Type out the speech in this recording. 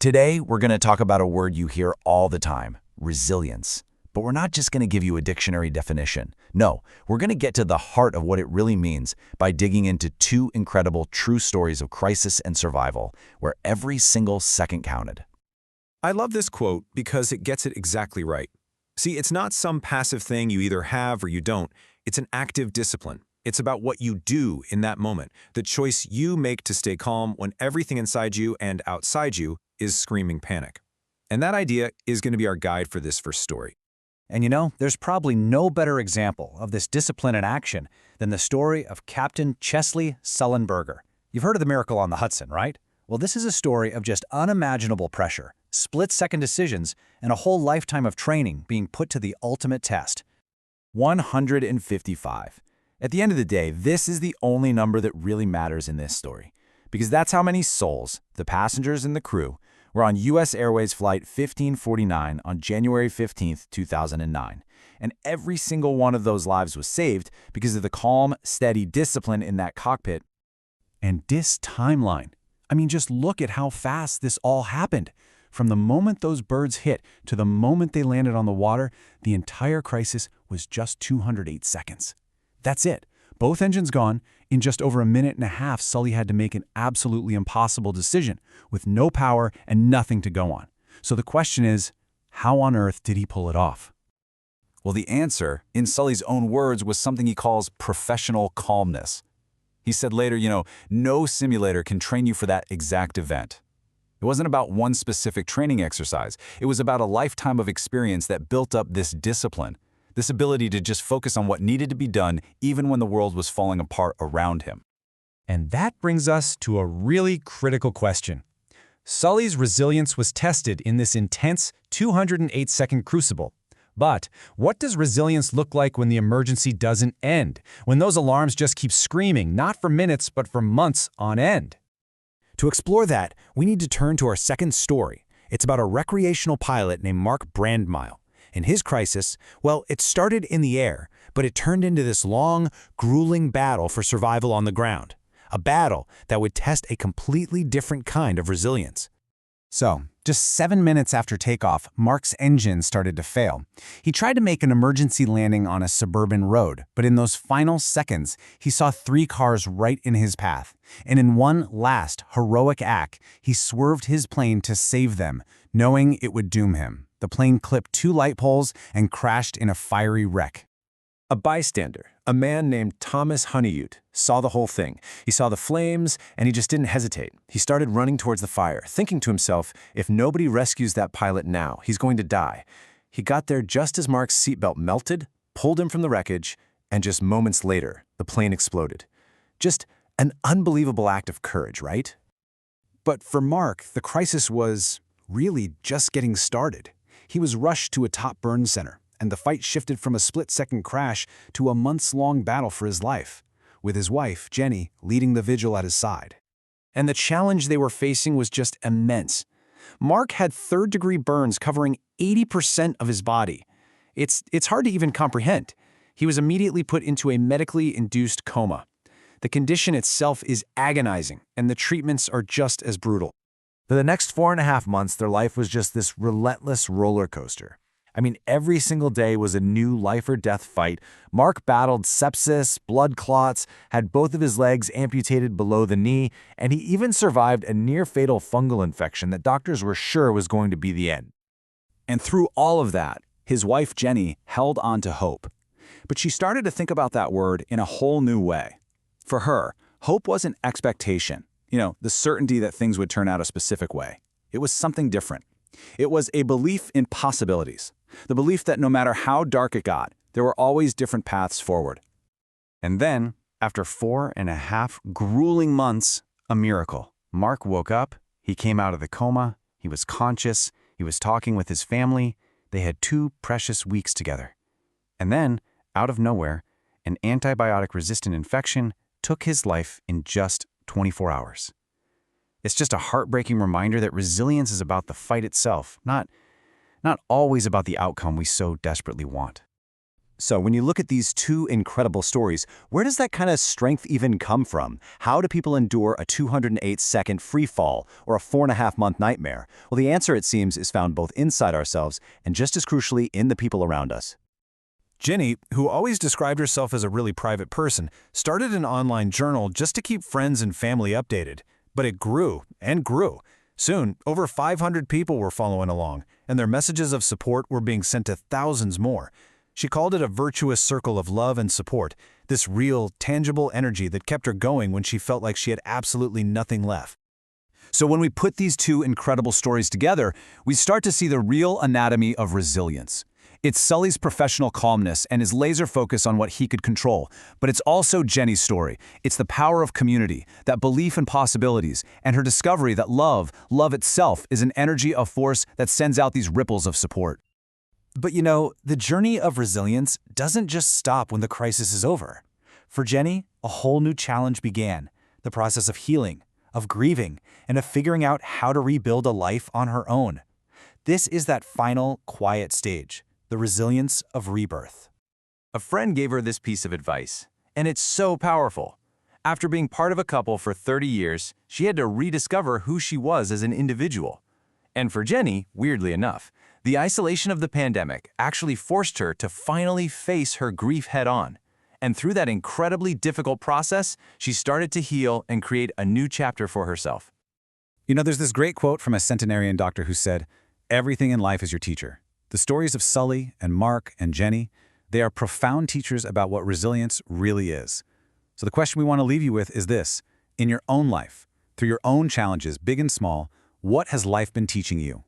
Today, we're going to talk about a word you hear all the time, resilience. But we're not just going to give you a dictionary definition. No, we're going to get to the heart of what it really means by digging into two incredible true stories of crisis and survival, where every single second counted. I love this quote because it gets it exactly right. See, it's not some passive thing you either have or you don't. It's an active discipline. It's about what you do in that moment, the choice you make to stay calm when everything inside you and outside you is screaming panic. And that idea is going to be our guide for this first story. And you know, there's probably no better example of this discipline in action than the story of Captain Chesley Sullenberger. You've heard of the Miracle on the Hudson, right? Well, this is a story of just unimaginable pressure, split-second decisions, and a whole lifetime of training being put to the ultimate test. 155. At the end of the day, this is the only number that really matters in this story, because that's how many souls, the passengers and the crew, were on U.S. Airways Flight 1549 on January 15, 2009. And every single one of those lives was saved because of the calm, steady discipline in that cockpit. And this timeline. I mean, just look at how fast this all happened. From the moment those birds hit to the moment they landed on the water, the entire crisis was just 208 seconds. That's it. Both engines gone. In just over a minute and a half, Sully had to make an absolutely impossible decision with no power and nothing to go on. So the question is, how on earth did he pull it off? Well, the answer, in Sully's own words, was something he calls professional calmness. He said later, no simulator can train you for that exact event. It wasn't about one specific training exercise. It was about a lifetime of experience that built up this discipline. This ability to just focus on what needed to be done even when the world was falling apart around him. And that brings us to a really critical question. Sully's resilience was tested in this intense 208-second crucible. But what does resilience look like when the emergency doesn't end? When those alarms just keep screaming, not for minutes, but for months on end? To explore that, we need to turn to our second story. It's about a recreational pilot named Mark Brandmeier. In his crisis, well, it started in the air, but it turned into this long, grueling battle for survival on the ground. A battle that would test a completely different kind of resilience. So, just 7 minutes after takeoff, Mark's engine started to fail. He tried to make an emergency landing on a suburban road, but in those final seconds, he saw 3 cars right in his path. And in one last, heroic act, he swerved his plane to save them, knowing it would doom him. The plane clipped 2 light poles and crashed in a fiery wreck. A bystander, a man named Thomas Honeyute, saw the whole thing. He saw the flames, and he just didn't hesitate. He started running towards the fire, thinking to himself, if nobody rescues that pilot now, he's going to die. He got there just as Mark's seatbelt melted, pulled him from the wreckage, and just moments later, the plane exploded. Just an unbelievable act of courage, right? But for Mark, the crisis was really just getting started. He was rushed to a top burn center, and the fight shifted from a split-second crash to a months-long battle for his life, with his wife, Jenny, leading the vigil at his side. And the challenge they were facing was just immense. Mark had third-degree burns covering 80% of his body. It's hard to even comprehend. He was immediately put into a medically induced coma. The condition itself is agonizing, and the treatments are just as brutal. For the next 4.5 months, their life was just this relentless roller coaster. I mean, every single day was a new life-or-death fight. Mark battled sepsis, blood clots, had both of his legs amputated below the knee, and he even survived a near-fatal fungal infection that doctors were sure was going to be the end. And through all of that, his wife Jenny held on to hope. But she started to think about that word in a whole new way. For her, hope wasn't expectation. The certainty that things would turn out a specific way. It was something different. It was a belief in possibilities. The belief that no matter how dark it got, there were always different paths forward. And then, after 4.5 grueling months, a miracle. Mark woke up, he came out of the coma, he was conscious, he was talking with his family. They had 2 precious weeks together. And then, out of nowhere, an antibiotic-resistant infection took his life in just 24 hours. It's just a heartbreaking reminder that resilience is about the fight itself, not always about the outcome we so desperately want. So when you look at these two incredible stories, where does that kind of strength even come from? How do people endure a 208-second free fall or a 4.5-month nightmare? Well, the answer, it seems, is found both inside ourselves and just as crucially in the people around us. Jenny, who always described herself as a really private person, started an online journal just to keep friends and family updated. But it grew and grew. Soon, over 500 people were following along, and their messages of support were being sent to thousands more. She called it a virtuous circle of love and support, this real, tangible energy that kept her going when she felt like she had absolutely nothing left. So when we put these two incredible stories together, we start to see the real anatomy of resilience. It's Sully's professional calmness and his laser focus on what he could control, but it's also Jenny's story. It's the power of community, that belief in possibilities, and her discovery that love itself, is an energy of force that sends out these ripples of support. But you know, the journey of resilience doesn't just stop when the crisis is over. For Jenny, a whole new challenge began, the process of healing, of grieving, and of figuring out how to rebuild a life on her own. This is that final, quiet stage, the resilience of rebirth. A friend gave her this piece of advice, and it's so powerful. After being part of a couple for 30 years, she had to rediscover who she was as an individual. And for Jenny, weirdly enough, the isolation of the pandemic actually forced her to finally face her grief head-on. And through that incredibly difficult process, she started to heal and create a new chapter for herself. You know, there's this great quote from a centenarian doctor who said, "Everything in life is your teacher." The stories of Sully and Mark and Jenny, they are profound teachers about what resilience really is. So the question we want to leave you with is this: in your own life, through your own challenges, big and small, what has life been teaching you?